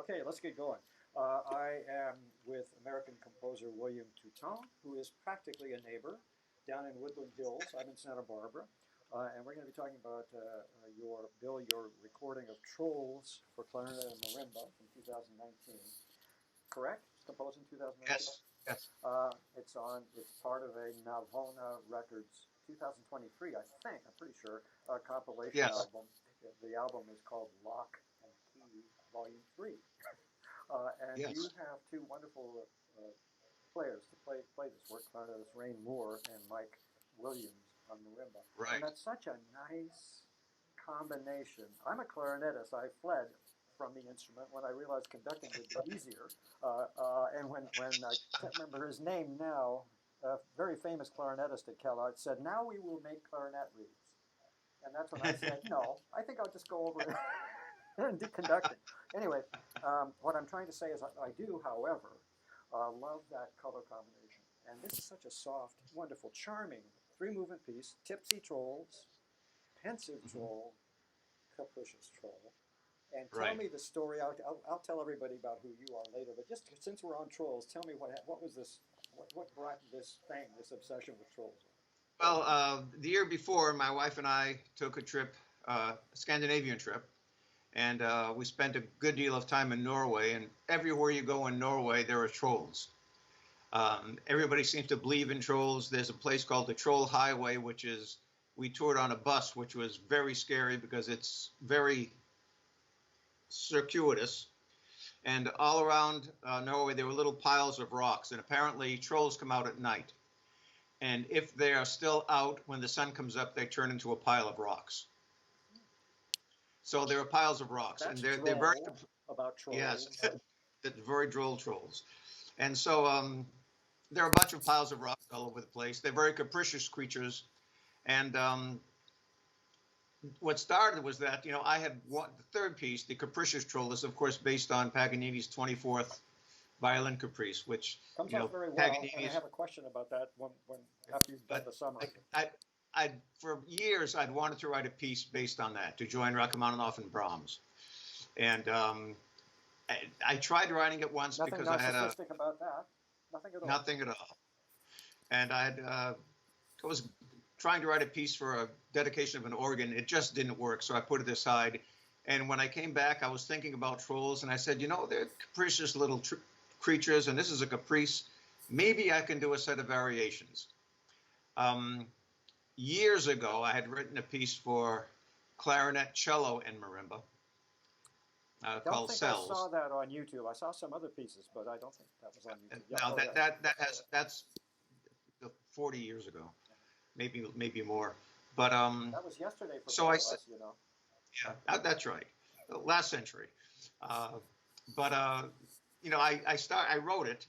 Okay, let's get going. I am with American composer WilliamToutant, who is practically a neighbor down in Woodland Hills. I'm in Santa Barbara, and we're going to be talking about your recording of Trolls for Clarinet and Marimba from 2019. Correct? Composed in 2019. Yes, yes. It's part of a Navona Records 2023, I think. I'm pretty sure compilation Yes. album. The album is called Lock and Key Volume 3. And Yes. you have two wonderful players to play this work, clarinetist Rain Moore and Mike Williams on marimba. Right. And that's such a nice combination. I'm a clarinetist. I fled from the instrument when I realized conducting would be easier. And when I can't remember his name now, a very famous clarinetist at Kepl said, "Now we will make clarinet reeds." And that's when I said, "No, I think I'll just go over it and do conducting." Anyway, what I'm trying to say is I do, however, love that color combination. And this is such a soft, wonderful, charming three-movement piece: tipsy trolls, pensive troll, capricious troll. And tell me the story. I'll tell everybody about who you are later. But just since we're on trolls, tell me what was this? What brought this obsession with trolls? Well, the year before, my wife and I took a trip, a Scandinavian trip, and we spent a good deal of time in Norway. And everywhere you go in Norway, there are trolls. Everybody seems to believe in trolls. There's a place called the Troll Highway, we toured on a bus, which was very scary because it's very circuitous. And all around Norway, there were little piles of rocks. And apparently, trolls come out at night. And if they are still out when the sun comes up, they turn into a pile of rocks. So there are piles of rocks, That's and they're very about trolls. Yes, that's very droll trolls. And so there are a bunch of piles of rocks all over the place. They're very capricious creatures, and what started was that I had the third piece, the Capricious Troll, is of course based on Paganini's 24th Violin Caprice, which comes out very well. And I have a question about that when after you've done the summary. For years, I'd wanted to write a piece based on that, to join Rachmaninoff and Brahms. And I tried writing it once because I had narcissistic about that. Nothing at all. Nothing at all. And I was trying to write a piece for a dedication of an organ. It just didn't work, so I put it aside. And when I came back, I was thinking about trolls, and I said, they're capricious little creatures, and this is a caprice. Maybe I can do a set of variations. Years ago, I had written a piece for clarinet, cello, and marimba called Cells. I saw that on YouTube. I saw some other pieces, but I don't think that was on YouTube. No, that's 40 years ago, maybe more. But that was yesterday for so us, Yeah, that's right, last century. But I wrote it.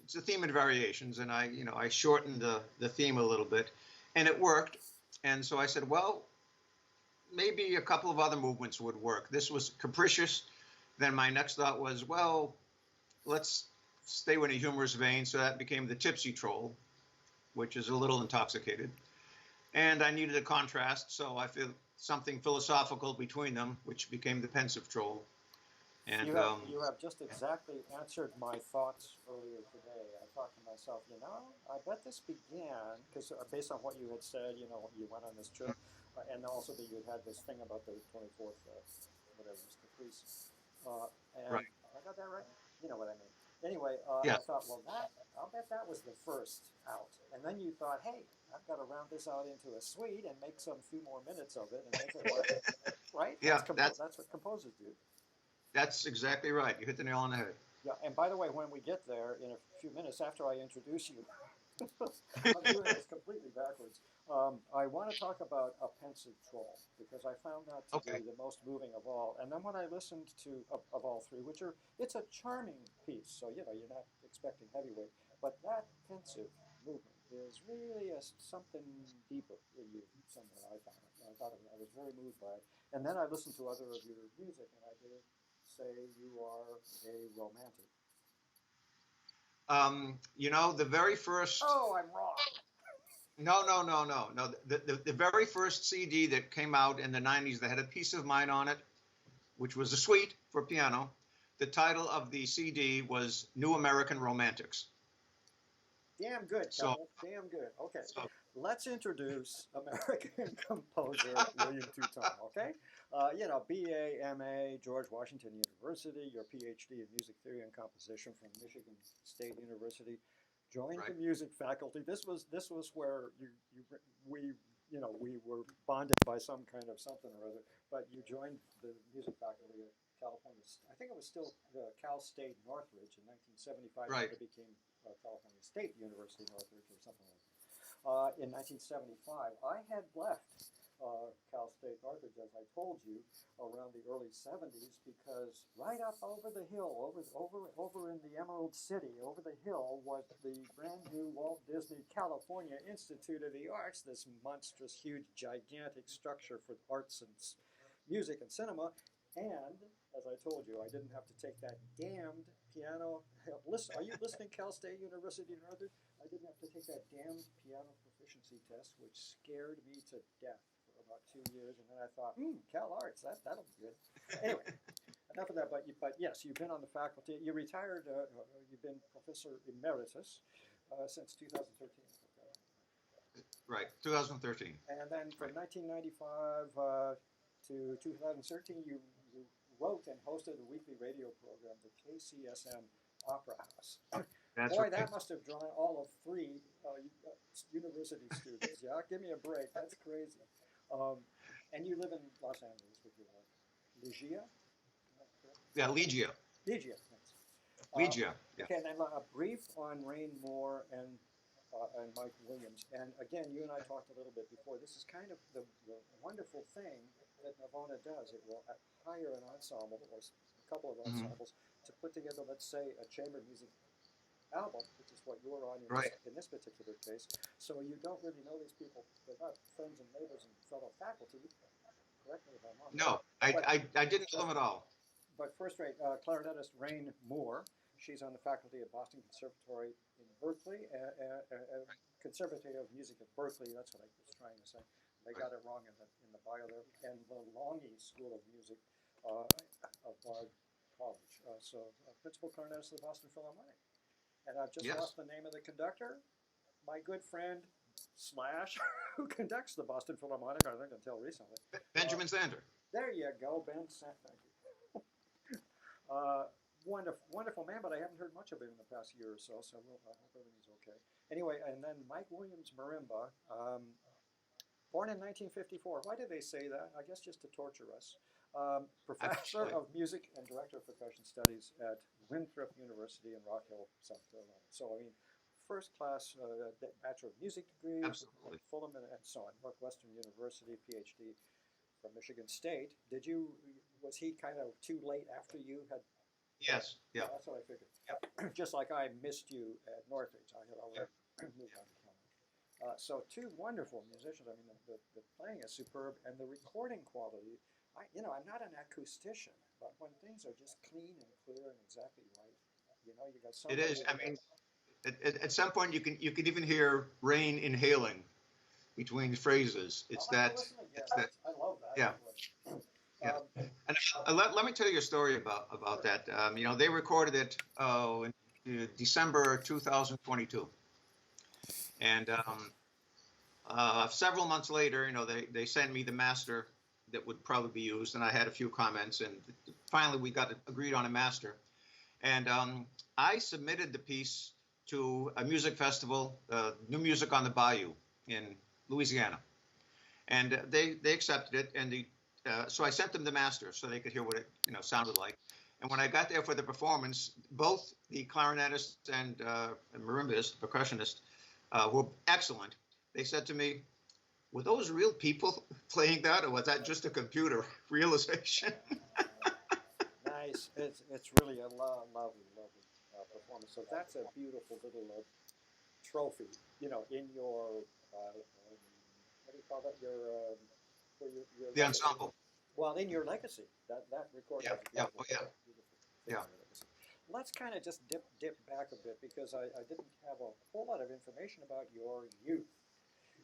It's a theme and variations, and I shortened the theme a little bit, and it worked. And so I said, well, maybe a couple of other movements would work. This was capricious. Then my next thought was, well, let's stay in a humorous vein. So that became the tipsy troll, which is a little intoxicated. And I needed a contrast, so I feel something philosophical between them, which became the pensive troll. And you have just exactly answered my thoughts earlier today. I thought to myself, I bet this began, because based on what you had said, you went on this trip, and also that you had this thing about the 24th, whatever, Caprice. And right. I got that right? You know what I mean. Anyway, yeah. I thought, well, I'll bet that was the first out. And then you thought, hey, I've got to round this out into a suite and make some few more minutes of it and make it work. Right? Yeah, that's what composers do. That's exactly right. You hit the nail on the head. Yeah, and by the way, when we get there in a few minutes after I introduce you, I'm doing this completely backwards. I want to talk about a pensive troll because I found that to be the most moving of all. And then when I listened to of all three, it's a charming piece, so you're not expecting heavyweight, but that pensive movement is really something deeper in you somewhere. I found it. I was very moved by it. And then I listened to other of your music, and I did say you are a romantic. The very first. Oh, I'm wrong. No. The very first CD that came out in the 90s that had a piece of mine on it, which was a suite for piano. the title of the CD was New American Romantics. Damn good, So, Kepl. Damn good. Okay, so let's introduce American composer WilliamToutant. Okay, BA, MA, George Washington University. Your PhD in music theory and composition from Michigan State University. Joined the music faculty. This was where we were bonded by some kind of something or other. But you joined the music faculty at California. I think it was still Cal State Northridge in 1975. Right. It became California State University Northridge or something like that. In 1975, I had left Cal State Northridge, as I told you, around the early 70s, because right up over the hill, over in the Emerald City, over the hill, was the brand new Walt Disney California Institute of the Arts, this monstrous, huge, gigantic structure for arts and music and cinema. And, as I told you, I didn't have to take that damned piano. Listen, are you listening, Cal State University Northridge? I didn't have to take that damned piano proficiency test, which scared me to death for about 2 years. And then I thought, Cal Arts, that'll be good. Anyway, enough of that. But yes, you've been on the faculty. You retired. You've been professor emeritus since 2013. Right, 2013. And then from 1995 to 2013, you wrote and hosted a weekly radio program, the KCSM Opera House. That's Boy, right. that must have drawn all of 3 university students. Yeah, give me a break. That's crazy. And you live in Los Angeles with your wife. Ligia? Yeah, Ligia. Ligia, thanks. Ligia, yeah. Okay, and then a brief on Rain Moore and Mike Williams. And again, you and I talked a little bit before. This is kind of the wonderful thing that Navona does. It will hire an ensemble or a couple of ensembles to put together, let's say, a chamber music album, which is what you're on in this particular case. So you don't really know these people. They're not friends and neighbors and fellow faculty. Correct me if I'm wrong. No, I didn't know them at all. But first-rate clarinetist Rain Moore. She's on the faculty at Boston Conservatory in Berkeley, Conservatory of Music at Berkeley. That's what I was trying to say. They got it wrong in the bio there. And the Longy School of Music of Bard College. Principal clarinetist of the Boston Philharmonic. And I've just lost the name of the conductor. My good friend / who conducts the Boston Philharmonic, I think until recently. Benjamin Zander. There you go, Ben. Thank you. Wonderful man, but I haven't heard much of him in the past year or so, so I hope everything's okay. Anyway, and then Mike Williams Marimba, born in 1954. Why did they say that? I guess just to torture us. Professor of music and director of percussion studies at Winthrop University in Rock Hill, South Carolina. So, I mean, first class Bachelor of Music degree from Fulham and so on. Northwestern University, PhD from Michigan State. Was he kind of too late after you had? Yes, yeah. That's what I figured. Yep. Just like I missed you at Northridge. I had already moved on to California. So 2 wonderful musicians. I mean, the playing is superb, and the recording quality. I'm not an acoustician, but when things are just clean and clear and exactly right, you got something. It is. I mean, at some point you can even hear Rain inhaling between phrases. It's that. I love that. Yeah. And let me tell you a story about that. They recorded it in December 2022, and several months later, they sent me the master that would probably be used, and I had a few comments, and finally we got agreed on a master, and I submitted the piece to a music festival, New Music on the Bayou in Louisiana, and they accepted it, and so I sent them the master so they could hear what it sounded like. And when I got there for the performance, both the clarinetist and marimbist, percussionist, were excellent. They said to me, "Were those real people playing that, or was that just a computer realization?" Nice. It's really a lovely performance. So that's a beautiful little trophy, in your what do you call that? Your the ensemble. Well, in your legacy, that recording. Yeah. Let's kind of just dip back a bit, because I didn't have a whole lot of information about your youth,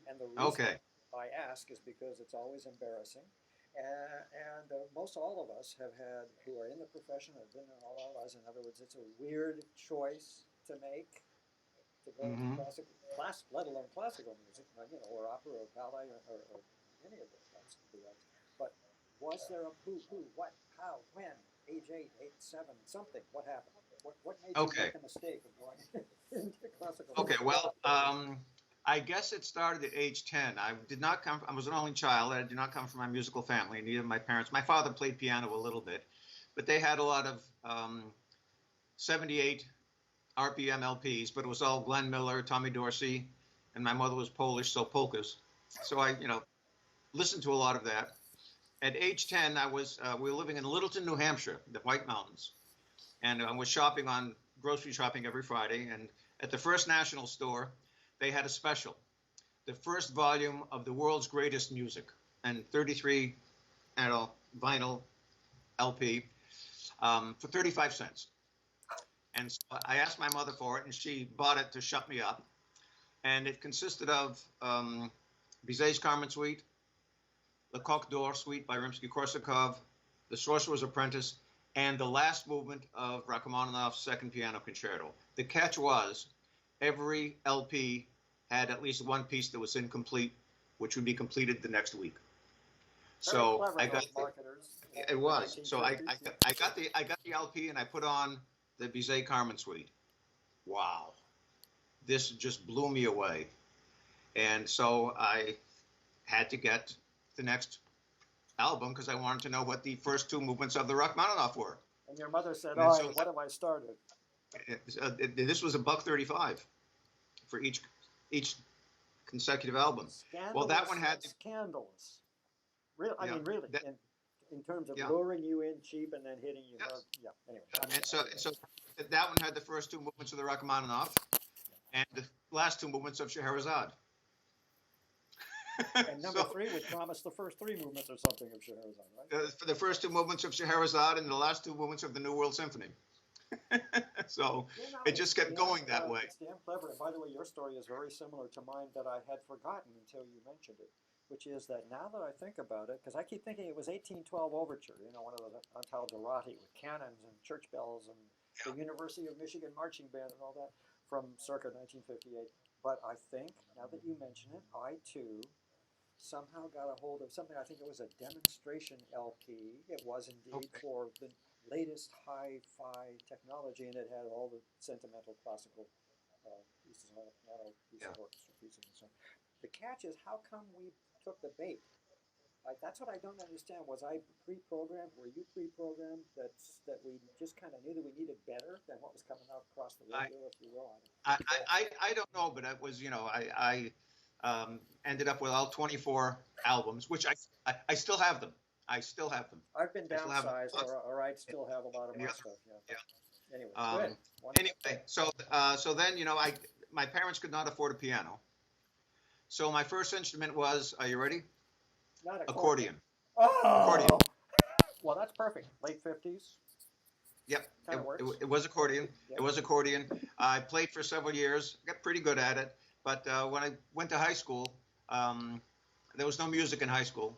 and the reason I ask is because it's always embarrassing, And most all of us have had, who are in the profession, have been in all our lives. In other words, it's a weird choice to make, to go into Mm-hmm. let alone classical music, or opera or ballet or any of those types of deals. But was there a who, what, how, when, age 8, 8, 7, something? What happened? What made you Okay. make a mistake of going into classical Okay. music? Well, I guess it started at age 10. I did not come. I was an only child. I did not come from a musical family. Neither of my parents. My father played piano a little bit, but they had a lot of 78 RPM LPs. But it was all Glenn Miller, Tommy Dorsey, and my mother was Polish, so polkas. So I, listened to a lot of that. At age 10, we were living in Littleton, New Hampshire, the White Mountains, and I was shopping on grocery shopping every Friday. And at the First National store, they had a special, the first volume of the world's greatest music, and 33, vinyl LP for 35 cents. And so I asked my mother for it, and she bought it to shut me up. And it consisted of Bizet's Carmen Suite, Le Coq d'Or Suite by Rimsky-Korsakov, The Sorcerer's Apprentice, and the last movement of Rachmaninoff's Second Piano Concerto. The catch was every LP had at least one piece that was incomplete, which would be completed the next week. Very So clever, I got those marketers. it was. So I, 1950s. I I got the LP and I put on the Bizet Carmen Suite. Wow, this just blew me away. And so I had to get the next album because I wanted to know what the first two movements of the Rachmaninoff were. And your mother said, And so what have I started? this was $1.35 for each consecutive album. Scandalous. Well, that one had scandalous. Real, I mean, really, in terms of luring you in cheap and then hitting you hard. Yeah. Anyway. And so that one had the first two movements of the Rachmaninoff and the last two movements of Scheherazade. And number three would promise the first three movements or something of Scheherazade, right? For the first two movements of Scheherazade and the last two movements of the New World Symphony. So it just kept going that way. It's damn clever. And by the way, your story is very similar to mine that I had forgotten until you mentioned it, which is that now that I think about it, because I keep thinking it was 1812 Overture, one of the Antal Dorati with cannons and church bells and the University of Michigan Marching Band and all that from circa 1958. But I think, now that you mention it, I too somehow got a hold of something. I think it was a demonstration LP. It was indeed for the latest hi-fi technology, and it had all the sentimental classical pieces on it, piano pieces, orchestra pieces, and so on. The catch is, how come we took the bait? That's what I don't understand. Was I pre-programmed? Were you pre-programmed? That we just kind of knew that we needed better than what was coming out across the radio, if you will. I don't know, but it was I ended up with all 24 albums, which I still have them. I still have them. I've been downsized, or I still have a lot of my stuff. Yeah. Anyway, good. Anyway, so then my parents could not afford a piano, so my first instrument was. Are you ready? Not accordion. Oh. Accordion. Well, that's perfect. Late 50s. Yep. It was accordion. Yep. It was accordion. I played for several years. Got pretty good at it. But when I went to high school, there was no music in high school.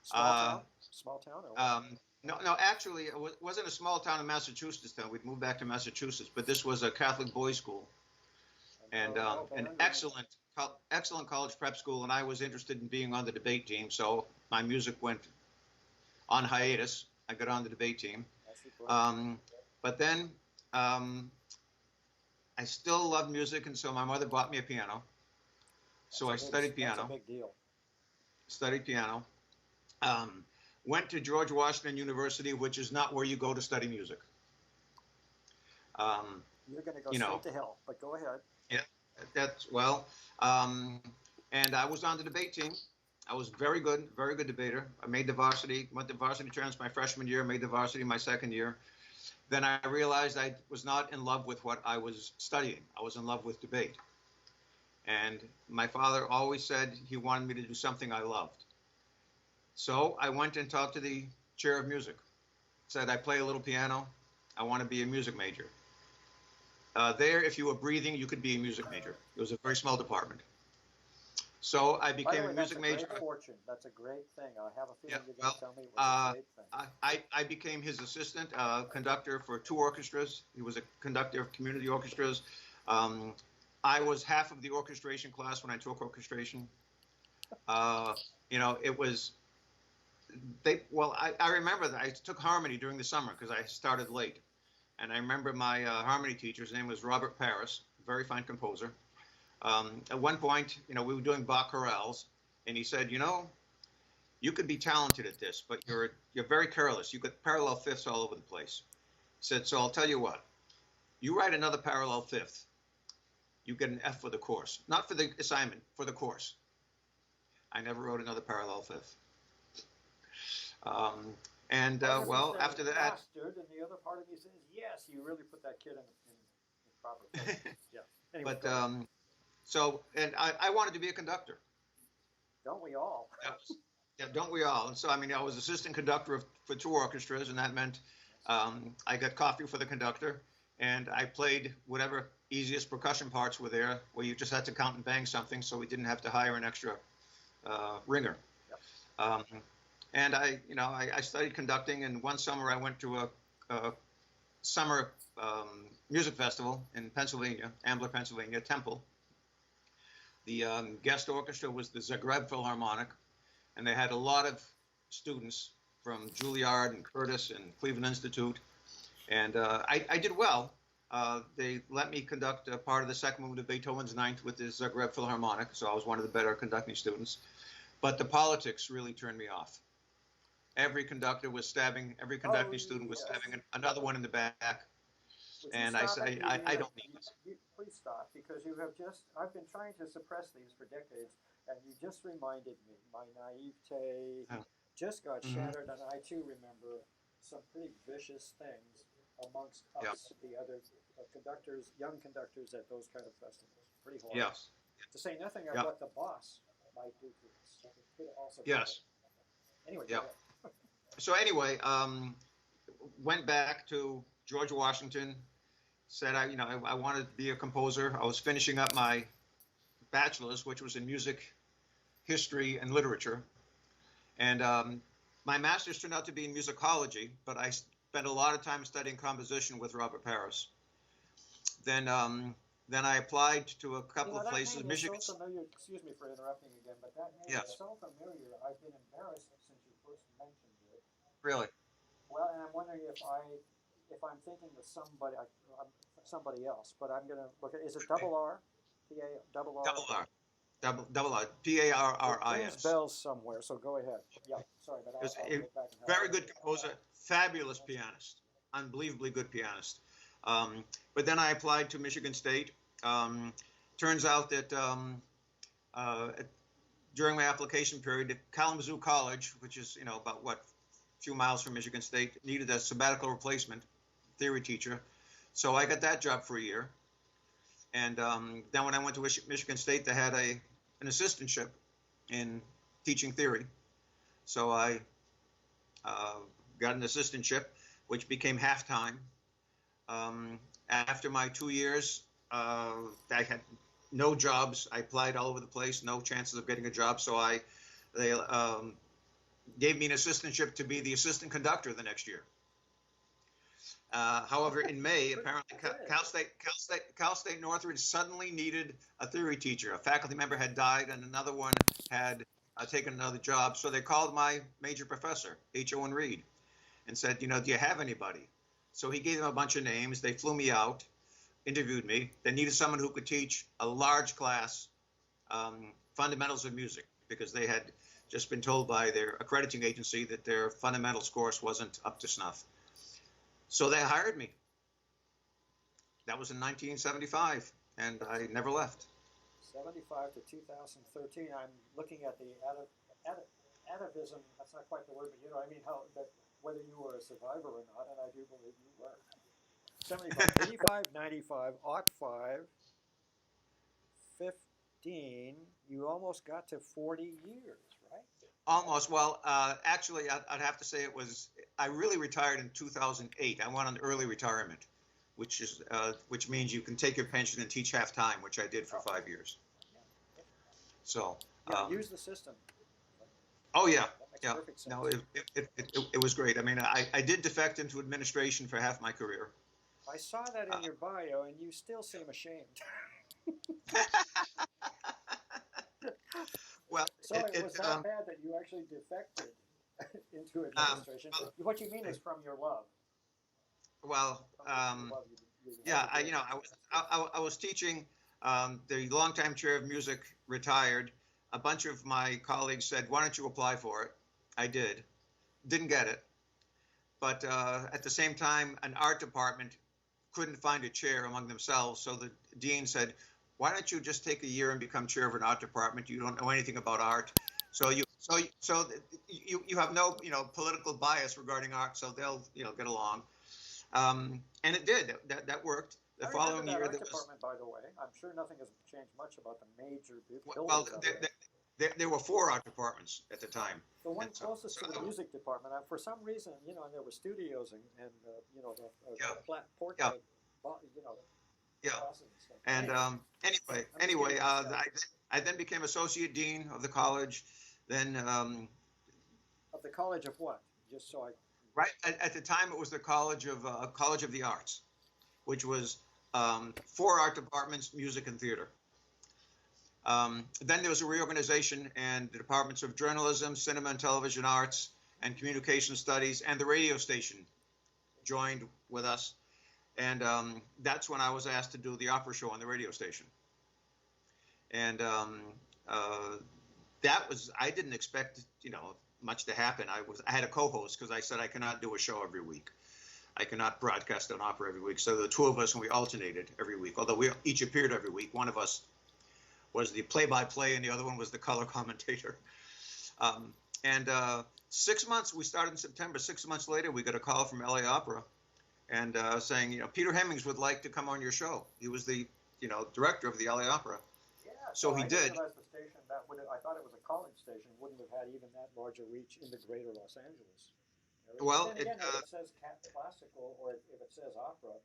Small town? Or No, actually, it wasn't a small town in Massachusetts then. We'd moved back to Massachusetts, but this was a Catholic boys' school. And an excellent college prep school, and I was interested in being on the debate team, so my music went on hiatus. I got on the debate team. But then I still loved music, and so my mother bought me a piano. So I studied piano. That's a big deal. Studied piano. Went to George Washington University, which is not where you go to study music. You're going to go straight to hell, but go ahead. Yeah, and I was on the debate team. I was very good debater. I made the varsity, went to varsity trans my freshman year, made the varsity my second year. Then I realized I was not in love with what I was studying. I was in love with debate. And my father always said he wanted me to do something I loved. So I went and talked to the chair of music. Said, I play a little piano. I want to be a music major. There, if you were breathing, you could be a music major. It was a very small department. So I By the became way, a that's music a major. great fortune. That's a great thing. I have a Yeah, feeling you're going well, to tell me it was a uh, great thing. I became his assistant conductor for 2 orchestras. He was a conductor of community orchestras. Um, I was half of the orchestration class when I took orchestration. Uh, it was well, I remember that I took harmony during the summer because I started late. And I remember my harmony teacher's name was Robert Paris, very fine composer. At one point, we were doing Bach chorales, and he said, you could be talented at this, but you're very careless. You got parallel fifths all over the place. He said, so I'll tell you what. You write another parallel fifth, you get an F for the course. Not for the assignment, for the course. I never wrote another parallel fifth. Um, well, after that, bastard, and the other part of me says, yes, you really put that kid in proper place. Yeah. Anyway, but and I wanted to be a conductor. Don't we all? Yeah, don't we all? And so, I was assistant conductor for 2 orchestras, and that meant I got coffee for the conductor, and I played whatever easiest percussion parts were there, where you just had to count and bang something, so we didn't have to hire an extra ringer. Yep. And I studied conducting, and one summer I went to a summer music festival in Pennsylvania, Ambler, Pennsylvania, Temple. The guest orchestra was the Zagreb Philharmonic, and they had a lot of students from Juilliard and Curtis and Cleveland Institute, and I did well. They let me conduct a part of the second movement of Beethoven's Ninth with the Zagreb Philharmonic, so I was one of the better conducting students. But the politics really turned me off. Every conductor was stabbing, every conducting student was stabbing another one in the back. And I said, I don't need this. Please stop, because you have I've been trying to suppress these for decades, and you just reminded me. My naivete just got shattered, and I too remember some pretty vicious things amongst us, the other conductors, young conductors at those kind of festivals. Pretty horrible. Yes. To say nothing of what the boss might do to us. It could also Anyway, So anyway, went back to George Washington, said I wanted to be a composer. I was finishing up my bachelor's, which was in music history and literature. And my master's turned out to be in musicology, but I spent a lot of time studying composition with Robert Paris. Then I applied to a couple of places. That name is so familiar. Excuse me for interrupting again, but that name is so familiar. I've been embarrassed since you first mentioned it. Really? Well, and I'm wondering if I'm thinking of somebody else, but I'm going to look at. Is it double R? Double R. Double R. Double R. P-A-R-R-I-S. It rings bells somewhere. So go ahead. Yeah. Sorry, but I'll go back and very good composer, fabulous pianist, unbelievably good pianist. But then I applied to Michigan State. Turns out that during my application period, Kalamazoo College, which is about a few miles from Michigan State, needed a sabbatical replacement theory teacher. So I got that job for a year. And then when I went to Michigan State, they had an assistantship in teaching theory. So I got an assistantship, which became half-time. After my 2 years, I had no jobs. I applied all over the place, no chances of getting a job. So they gave me an assistantship to be the assistant conductor the next year. However, in May, apparently Cal State Northridge suddenly needed a theory teacher. A faculty member had died, and another one had taken another job. So they called my major professor, H. Owen Reed, and said, do you have anybody? So he gave them a bunch of names. They flew me out, interviewed me. They needed someone who could teach a large class, fundamentals of music, because they had just been told by their accrediting agency that their fundamentals course wasn't up to snuff. So they hired me. That was in 1975, and I never left. 75 to 2013. I'm looking at the atavism. That's not quite the word, but I mean whether you were a survivor or not, and I do believe you were. 75, 85, 95, 05, 15. You almost got to 40 years, right? Almost. Well, actually, I'd have to say I really retired in 2008. I went on early retirement, which means you can take your pension and teach half-time, which I did for 5 years. So Yeah, use the system. Oh yeah, That makes yeah. perfect sense. No, it was great. I mean, I did defect into administration for half my career. I saw that in your bio, and you still seem ashamed. Well, So it was that bad that you actually defected into um, administration. What you mean is from your love. well, From your love, you yeah. had to do I was teaching. The longtime chair of music retired. A bunch of my colleagues said, "Why don't you apply for it?" I did. Didn't get it. But at the same time, an art department couldn't find a chair among themselves. So the dean said, "Why don't you just take a year and become chair of an art department? You don't know anything about art, so you have no political bias regarding art, so they'll get along." And it did. That worked. The I remember following that year, art there was department, by the way. I'm sure nothing has changed much about the major well, buildings of it. there were 4 art departments at the time. The one And closest to the music department, for some reason, there were studios and Yeah. port, Yeah. Yeah. classes and stuff. And anyway, I then became associate dean of the college. Then Of the College of what? Just so I. right at the time, it was the College of the Arts, which was 4 art departments: music and theater. Then there was a reorganization, and the departments of journalism, cinema and television arts, and communication studies, and the radio station joined with us. And that's when I was asked to do the opera show on the radio station. And I didn't expect, much to happen. I had a co-host because I said I cannot do a show every week. I cannot broadcast an opera every week. So the 2 of us, and we alternated every week, although we each appeared every week. One of us was the play-by-play, and the other one was the color commentator. And 6 months, we started in September. 6 months later, we got a call from LA Opera, and saying, Peter Hemmings would like to come on your show. He was the, director of the LA Opera. Yeah. So he I did. didn't realize the station I thought it was a college station. Wouldn't have had even that large a reach in the greater Los Angeles. Well, then again, if it says classical or if it says opera,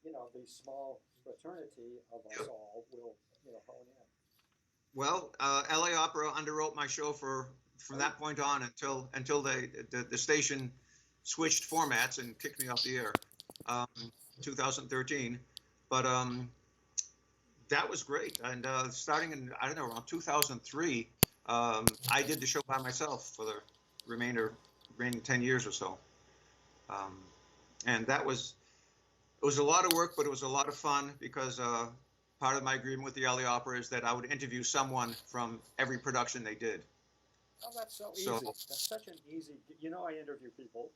the small fraternity of us all will, hone in. Well, LA Opera underwrote my show from that point on until the station switched formats and kicked me off the air, 2013. But that was great. And starting in, I don't know, around 2003, I did the show by myself for the remaining 10 years or so. And it was a lot of work, but it was a lot of fun because part of my agreement with the LA Opera is that I would interview someone from every production they did. Oh, that's so easy. That's such an easy. I interview people,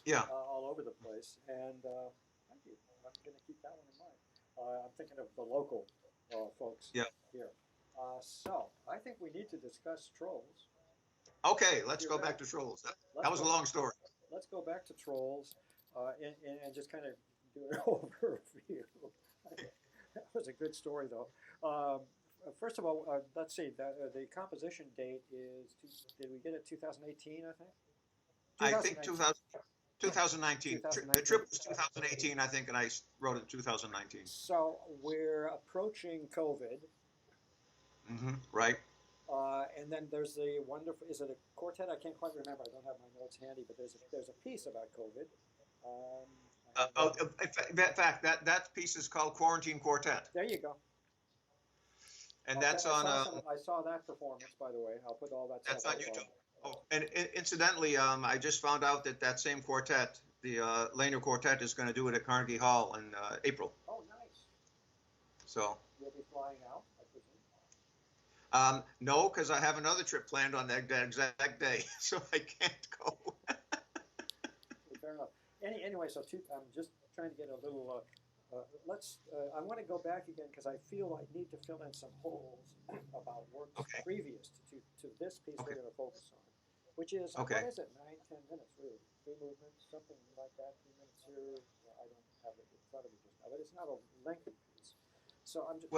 yeah, all over the place, and thank you. I'm going to keep that one in mind. I'm thinking of the local folks here. So I think we need to discuss Trolls. Okay, let's go back to Trolls. That was a long story. Let's go back to Trolls and just kind of do an overview. That was a good story, though. First of all, let's see. The composition date is. Did we get it 2018? I think. I think 2019. The trip was 2018, I think, and I wrote it in 2019. So we're approaching COVID. Mm-hmm. Right. And then there's the wonderful. Is it a quartet? I can't quite remember. I don't have my notes handy, but there's a piece about COVID. In fact, that piece is called Quarantine Quartet. There you go. And that's on. I saw that performance, by the way. I'll put all that. That's on YouTube. Oh, and incidentally, I just found out that same quartet, the Lehner Quartet, is going to do it at Carnegie Hall in April. Oh, nice. So. You'll be flying out, I presume. No, because I have another trip planned on that exact day, so I can't go. Fair enough. Anyway, so I'm just trying to get a little. I want to go back again because I feel I need to fill in some holes about works previous to this piece we're going to focus on, which is what is it? 9-10 minutes, really? 3 movements, something like that. 3 minutes here. I don't have it in front of me just now, but it's not a lengthy piece. So I'm just.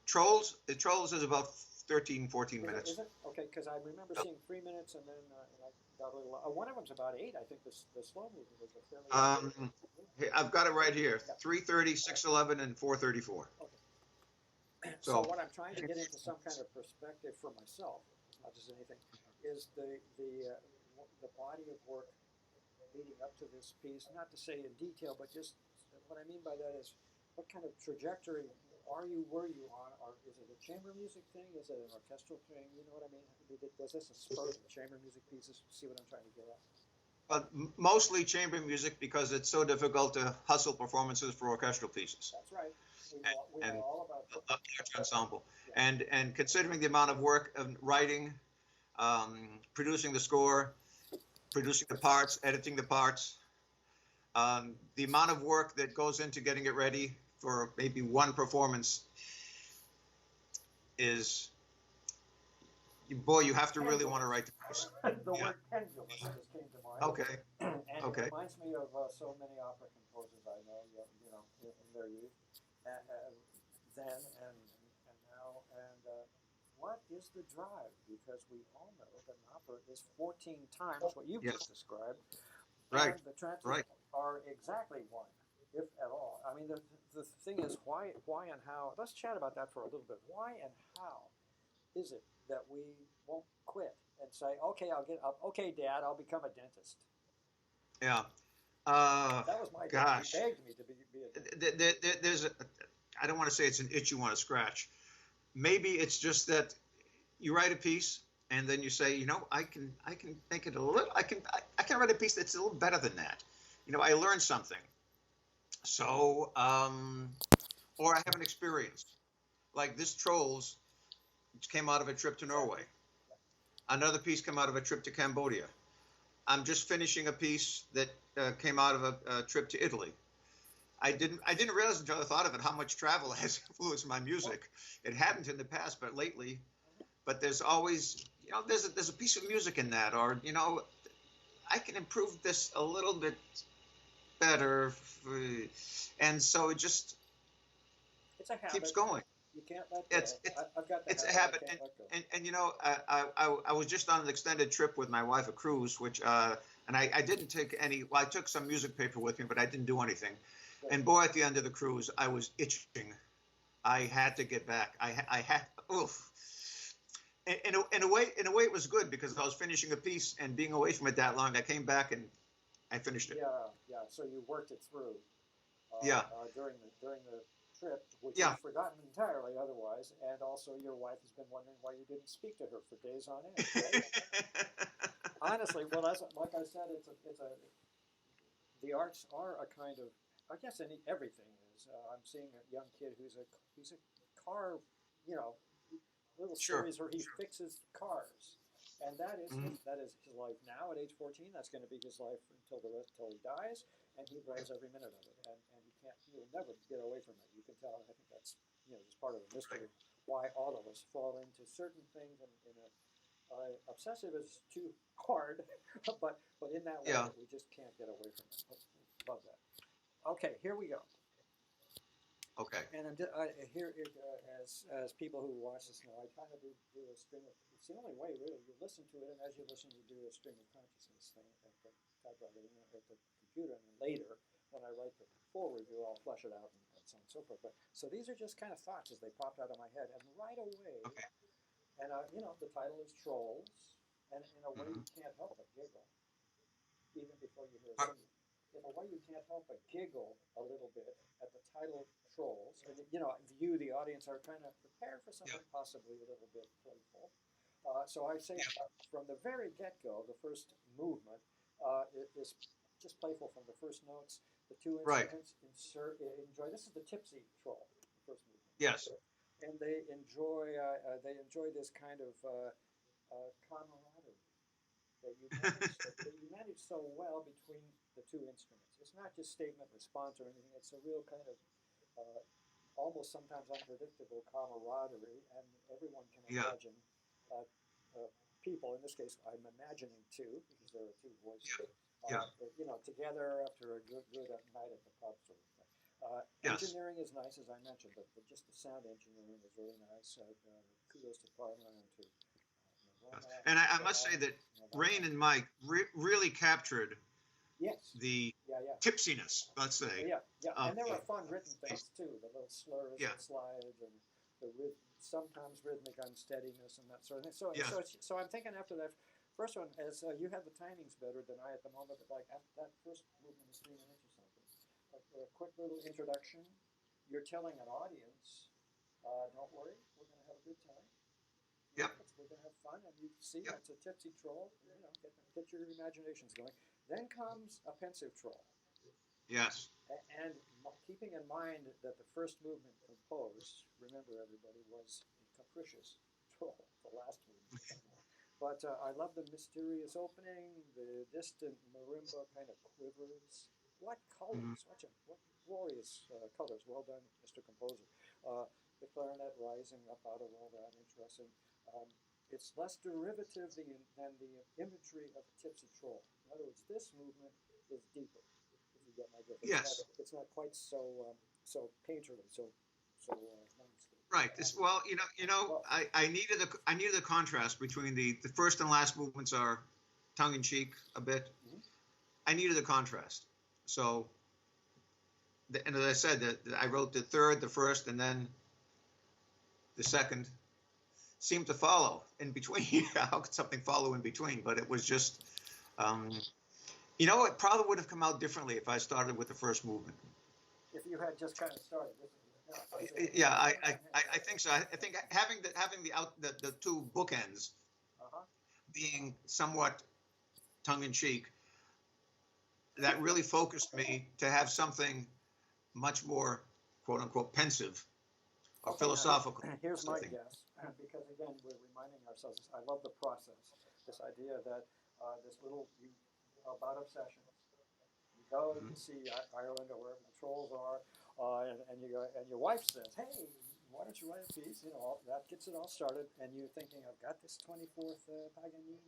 Trolls is about 13, 14 minutes. Is it? Okay, because I remember seeing 3 minutes and then and I got a little. One of them's about 8. I think the slow movement was a fairly. I've got it right here. 3:30, 6:11, and 4:34. Okay. So So what I'm trying to get into some kind of perspective for myself, as much as anything, is the body of work leading up to this piece. Not to say in detail, but just what I mean by that is what kind of trajectory were you on? Or is it a chamber music thing? Is it an orchestral thing? You know what I mean? Does this a spur to chamber music pieces? See what I'm trying to get at? mostly chamber music because it's so difficult to hustle performances for orchestral pieces. That's right. We And know all about a that. large ensemble. Yeah. And considering the amount of work of writing, producing the score, producing the parts, editing the parts, the amount of work that goes into getting it ready for maybe one performance is, boy, you have to really want to write the piece. The word pendulous just came to mind. Okay. And Okay. it reminds me of so many opera composers I know, in their youth, then and now. And what is the drive? Because we all know that an opera is 14 times what you've just described. Right. And the transfers Right. are exactly one, if at all. I mean, the thing is, why and how? Let's chat about that for a little bit. Why and how is it that we won't quit and say, okay, Dad, I'll become a dentist? Yeah. That was my dad. Gosh. He begged me to be a dentist. There's I don't want to say it's an itch you want to scratch. Maybe it's just that you write a piece and then you say, I can make it a little. I can write a piece that's a little better than that. I learned something. So, or I have an experience. Like this Trolls, which came out of a trip to Norway. Another piece came out of a trip to Cambodia. I'm just finishing a piece that came out of a trip to Italy. I didn't realize until I thought of it how much travel has influenced my music. It hadn't in the past, but lately. But there's always, there's a piece of music in that, or I can improve this a little bit better, and so it just It's a habit. keeps going. You can't let go. I've got it's a habit, I was just on an extended trip with my wife, a cruise, which and I didn't take any. Well, I took some music paper with me, but I didn't do anything. Right. And boy, at the end of the cruise, I was itching. I had to get back. I had. Oof. In a way, it was good because I was finishing a piece and being away from it that long. I came back and I finished it. Yeah. So you worked it through. During the trip, which you've forgotten entirely otherwise, and also your wife has been wondering why you didn't speak to her for days on end. Right? Honestly, well, like I said, the arts are a kind of, I guess everything is. I'm seeing a young kid who's a car, little stories where he fixes cars, and that is his life now at age 14. That's going to be his life until he dies, and he loves every minute of it, and he'll never get away from it. You can tell, and I think that's just part of the mystery why all of us fall into certain things in a obsessive is too hard, but in that way we just can't get away from it. Love that. Okay, here we go. Okay. And as people who watch this know, I kind of do a stream of. It's the only way, really. You listen to it, and as you listen, you do a stream of consciousness thing at the typewriter, at the computer, and then later, when I write the full review, I'll flesh it out and so on and so forth. But so these are just kind of thoughts as they popped out of my head, and right away. Okay. And the title is Trolls, and in a way you can't help but giggle, even before you hear it. In a way, you can't help but giggle a little bit at the title Trolls. And, you, the audience, are kind of prepared for something possibly a little bit playful. So I say from the very get-go, the first movement is just playful from the first notes. The two instruments enjoy. This is the tipsy troll, the first movement. Yes. And they enjoy this kind of camaraderie that you manage so well between the two instruments. It's not just statement response or anything. It's a real kind of almost sometimes unpredictable camaraderie, and everyone can imagine people. In this case, I'm imagining two because there are two voices. Together after a good night at the pub, sort of thing. Engineering is nice, as I mentioned, but just the sound engineering is really nice. Kudos to Parma and to. And I must say that Rain and Mike really captured the tipsiness, let's say. And there were fun written things too, the little slurs and slides and sometimes rhythmic unsteadiness and that sort of thing. So, Yes. so I'm thinking after that first one, as you have the timings better than I at the moment, but like that first movement is 3 minutes or something. Like a quick little introduction, you're telling an audience, don't worry, we're going to have a good time. Yep. We're going to have fun, and you see Yep. it's a tipsy troll. Get your imaginations going. Then comes a pensive troll. Yes. And keeping in mind that the first movement composed, remember everybody, was a capricious troll, the last movement. But I love the mysterious opening, the distant marimba kind of quivers. What colors, what glorious colors. Well done, Mr. Composer. The clarinet rising up out of all that, interesting. It's less derivative than the imagery of a tipsy troll. In other words, this movement is deeper. If you get my drift, Yes. It's not quite so so painterly, so landscape. Right. Well, I needed a contrast between the first and last movements are tongue in cheek a bit. Mm-hmm. I needed a contrast. So, and as I said, that I wrote the third, the first, and then the second seemed to follow in between. How could something follow in between? But it was just, it probably would have come out differently if I started with the first movement. If you had just kind of started. Yeah, I think so. I think having the two bookends being somewhat tongue in cheek, that really focused me to have something much more quote unquote pensive or philosophical. Here's my guess, because again we're reminding ourselves. I love the process. This idea that this little bout of sessions. You go to see Ireland or wherever the trolls are. And you go, and your wife says, "Hey, why don't you write a piece?" That gets it all started. And you're thinking, "I've got this 24th Paganini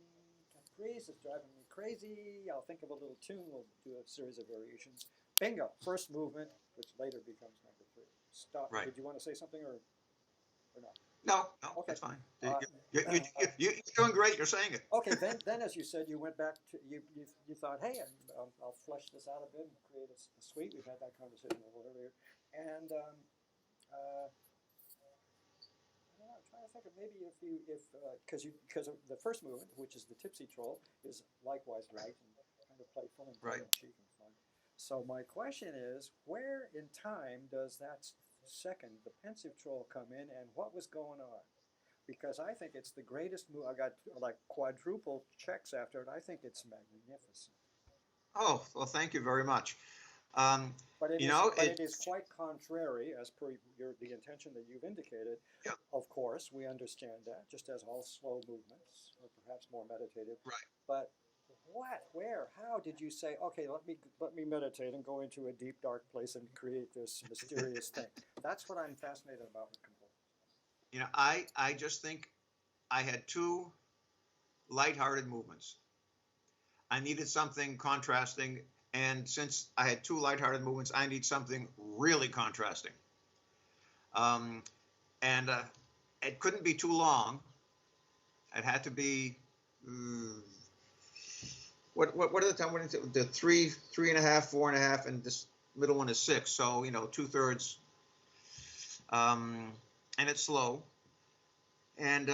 Caprice. It's driving me crazy. I'll think of a little tune. We'll do a series of variations." Bingo! First movement, which later becomes number 3. Stop. Right. Did you want to say something or not? No, okay. That's fine. You're doing great. You're saying it. Okay. Then, as you said, you went back to you thought, "Hey, I'll flesh this out a bit and create a suite." We've had that conversation a little earlier, and I don't know, I'm trying to think of maybe because the first movement, which is the tipsy troll, is likewise light and kind of playful and tongue in cheek and fun. So my question is, where in time does that second, the pensive troll, come in, and what was going on? Because I think it's the greatest move. I got like quadruple checks after it. I think it's magnificent. Oh, well, thank you very much. But it is quite contrary, as per the intention that you've indicated. Yeah. Of course, we understand that, just as all slow movements, or perhaps more meditative. Right. But where, how did you say, okay, let me meditate and go into a deep, dark place and create this mysterious thing? That's what I'm fascinated about with composers. I just think I had two lighthearted movements. I needed something contrasting, and since I had two lighthearted movements, I need something really contrasting. And it couldn't be too long. It had to be what are the time? What is it? The 3.5, 4.5, and this middle one is 6. So 2/3. And it's slow. And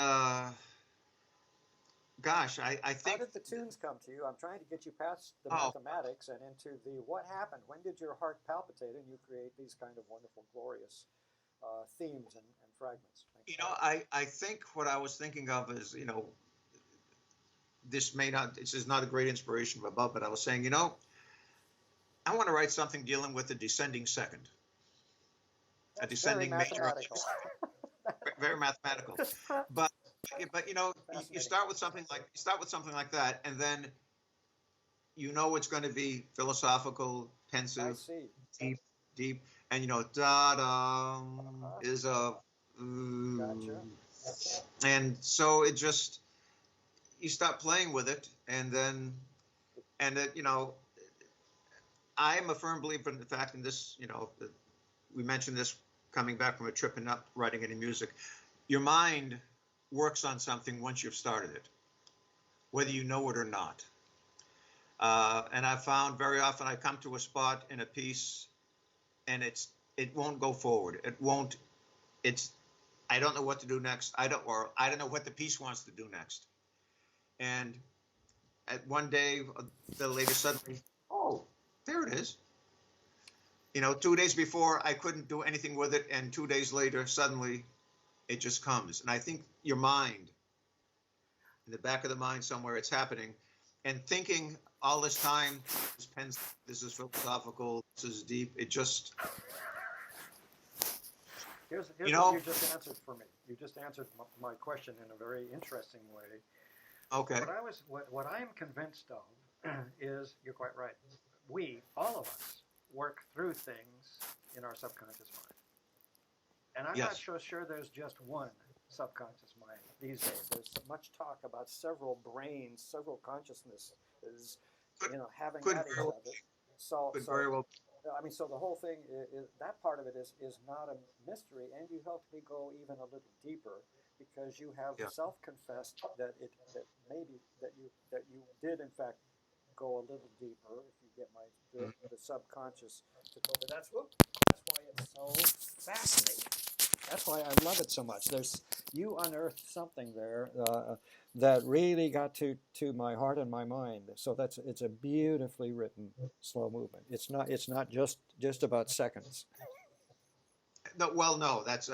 gosh, I think. How did the tunes come to you? I'm trying to get you past the mathematics and into the what happened. When did your heart palpitate and you create these kind of wonderful, glorious themes and fragments? I think what I was thinking of is, this is not a great inspiration from above, but I was saying, I want to write something dealing with a descending second. That's a descending very major. Very mathematical. But you start with something like that, and then it's going to be philosophical, pensive, deep, and da-da is a gotcha. And so it just, you start playing with it, and I am a firm believer in the fact, in this, we mentioned this coming back from a trip and not writing any music. Your mind works on something once you've started it, whether you know it or not. And I've found very often I come to a spot in a piece, and it won't go forward. It won't. I don't know what to do next. I don't know what the piece wants to do next. And at one day, the lady suddenly, oh, there it is. 2 days before I couldn't do anything with it, and 2 days later, suddenly it just comes. And I think your mind, in the back of the mind somewhere, it's happening. And thinking all this time, this is philosophical, this is deep. It just, Here's what you just answered for me. You just answered my question in a very interesting way. Okay. What I am convinced of is, you're quite right. We, all of us, work through things in our subconscious mind. And I'm not so sure there's just one subconscious mind these days. There's so much talk about several brains, several consciousnesses, having at each other. So very well. I mean, so the whole thing is that part of it is not a mystery, and you helped me go even a little deeper because you have self-confessed that you did in fact go a little deeper. If you get the subconscious to go, but that's why it's so fascinating. That's why I love it so much. You unearthed something there that really got to my heart and my mind. So it's a beautifully written slow movement. It's not just about seconds. No, that's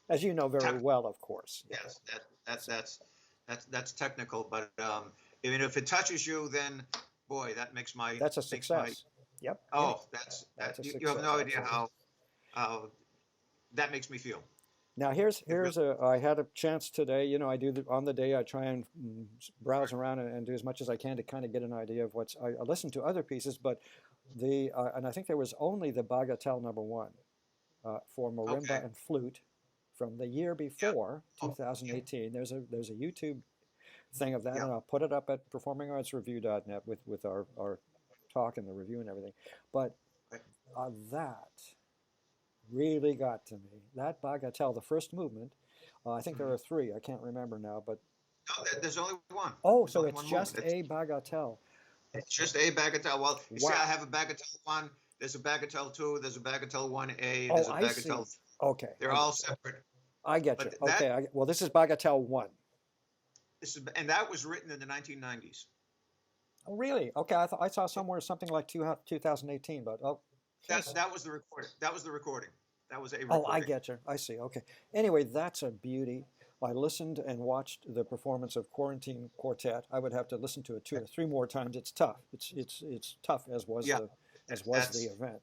as you know very well, of course. Yes, that's technical, but even if it touches you, then boy, that's a success. Yep. Oh, that's you have no idea how that makes me feel. Now I had a chance today. I do on the day I try and browse around and do as much as I can to kind of get an idea of I listen to other pieces, but and I think there was only the Bagatelle number 1 for marimba and flute from the year before 2018. There's a YouTube thing of that, and I'll put it up at performingartsreview.net with our talk and the review and everything. But that really got to me. That Bagatelle, the first movement, I think there are 3. I can't remember now, but no, there's only one. Oh, so it's just a Bagatelle. It's just a Bagatelle. Well, you see, I have a Bagatelle 1. There's a Bagatelle 2. There's a Bagatelle 1A. There's a Bagatelle. See. Okay. They're all separate. I get you. Okay. Well, this is Bagatelle 1. And that was written in the 1990s. Oh, really? Okay. I saw somewhere something like 2018, but that was the recording. That was the recording. That was a recording. Oh, I get you. I see. Okay. Anyway, that's a beauty. I listened and watched the performance of Quarantine Quartet. I would have to listen to it 2 or 3 more times. It's tough. It's tough, as was the event.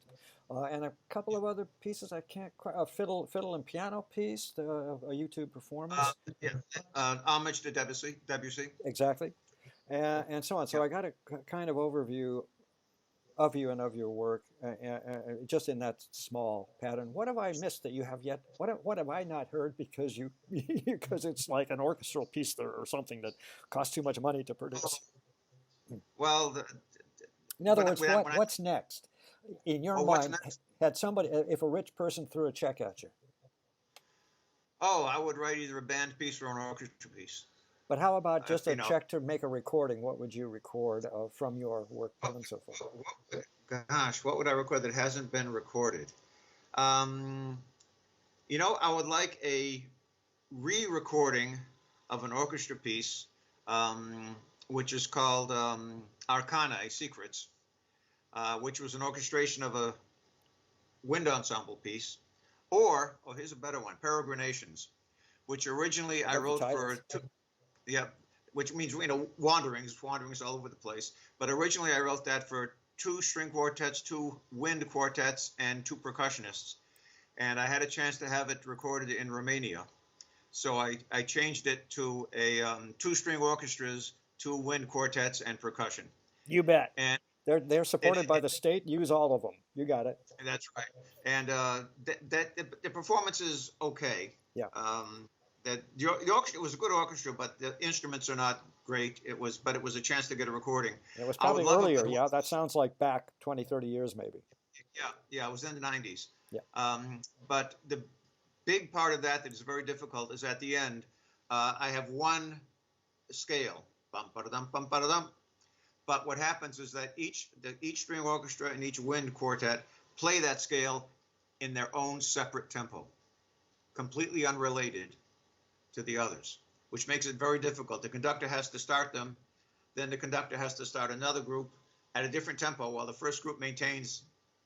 And a couple of other pieces I can't quite. A fiddle and piano piece, a YouTube performance. Homage to Debussy. Exactly, and so on. So I got a kind of overview of you and of your work, just in that small pattern. What have I missed that you have yet? What have I not heard because because it's like an orchestral piece there or something that costs too much money to produce? Well, in other words, what's next? In your mind, had somebody, if a rich person threw a check at you? Oh, I would write either a band piece or an orchestra piece. But how about just a check to make a recording? What would you record from your work and so forth? Gosh, what would I record that hasn't been recorded? I would like a re-recording of an orchestra piece, which is called Arcana, Secrets. Which was an orchestration of a wind ensemble piece, or here's a better one, Peregrinations, which originally I wrote for which means wanderings all over the place. But originally I wrote that for 2 string quartets, 2 wind quartets, and 2 percussionists, and I had a chance to have it recorded in Romania, so I changed it to a 2 string orchestras, 2 wind quartets, and percussion. You bet. And they're supported by the state. Use all of them. You got it. That's right. And the performance is okay. Yeah. The orchestra, it was a good orchestra, but the instruments are not great. It was a chance to get a recording. It was probably earlier. Yeah, that sounds like back 20, 30 years maybe. Yeah, it was in the 90s. Yeah. But the big part of that is very difficult is at the end. I have one scale. Bum, ba-da-dum, bum, ba-da-dum. But what happens is that each string orchestra and each wind quartet play that scale in their own separate tempo. completely unrelated to the others, which makes it very difficult. The conductor has to start them, then the conductor has to start another group at a different tempo while the first group maintains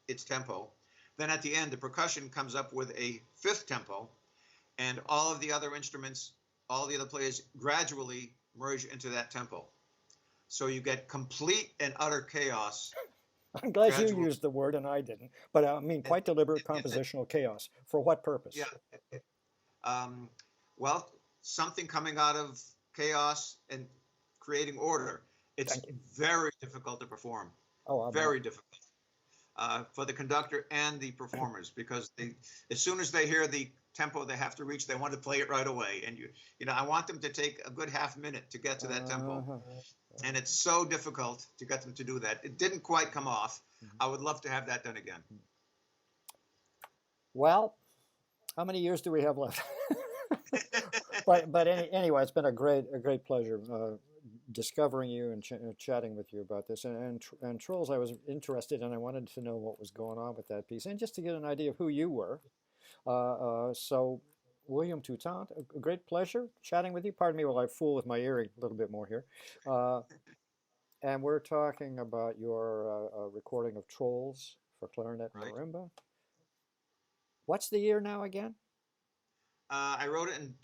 its tempo. Then at the end, the percussion comes up with a fifth tempo, and all of the other instruments, all the other players gradually merge into that tempo. So you get complete and utter chaos. I'm glad you used the word and I didn't, but I mean quite deliberate compositional chaos. For what purpose? Yeah. Well, something coming out of chaos and creating order. It's very difficult to perform. Oh, very difficult for the conductor and the performers, because as soon as they hear the tempo they have to reach, they want to play it right away. And I want them to take a good half minute to get to that tempo. And it's so difficult to get them to do that. It didn't quite come off. I would love to have that done again. Well, how many years do we have left? but anyway, it's been a great pleasure discovering you and chatting with you about this. And Trolls, I was interested and I wanted to know what was going on with that piece, and just to get an idea of who you were. So, WilliamToutant, a great pleasure chatting with you. Pardon me while I fool with my earring a little bit more here. And we're talking about your recording of Trolls for Clarinet and Marimba. What's the year now again? I wrote it in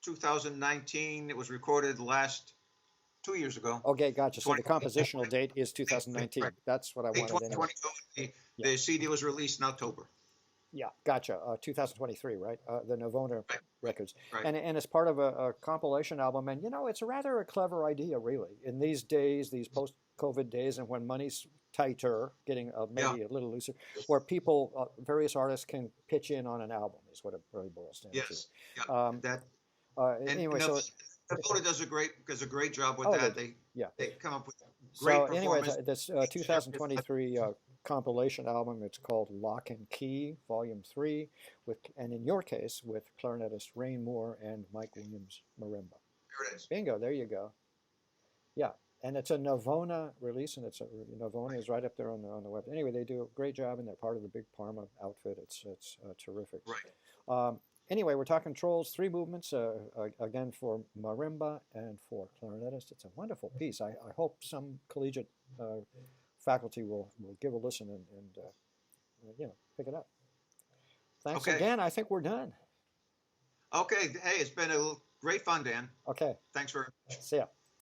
2019. It was recorded 2 years ago. Okay, gotcha. So the compositional date is 2019. That's what I wanted anyway. The CD was released in October. Yeah, gotcha. 2023, right? The Navona records. Right. And it's part of a compilation album. And, it's rather a clever idea, really. In these days, these post-COVID days, and when money's tighter, getting maybe a little looser, where people, various artists can pitch in on an album is what it really boils down to. Yes. Anyway, so Navona does a great job with that. They come up with great performance. Anyway, this 2023 compilation album, it's called Lock and Key, Volume 3, and in your case, with clarinetist Rain Moore and Mike Williams Marimba. There it is. Bingo, there you go. Yeah, and it's a Navona release, and Navona is right up there on the web. Anyway, they do a great job, and they're part of the big Parma outfit. It's terrific. Right. Anyway, we're talking Trolls, 3 movements, again for marimba and for clarinetist. It's a wonderful piece. I hope some collegiate faculty will give a listen and pick it up. Thanks again. I think we're done. Okay. Hey, it's been great fun, Dan. Okay. Thanks very much. See ya.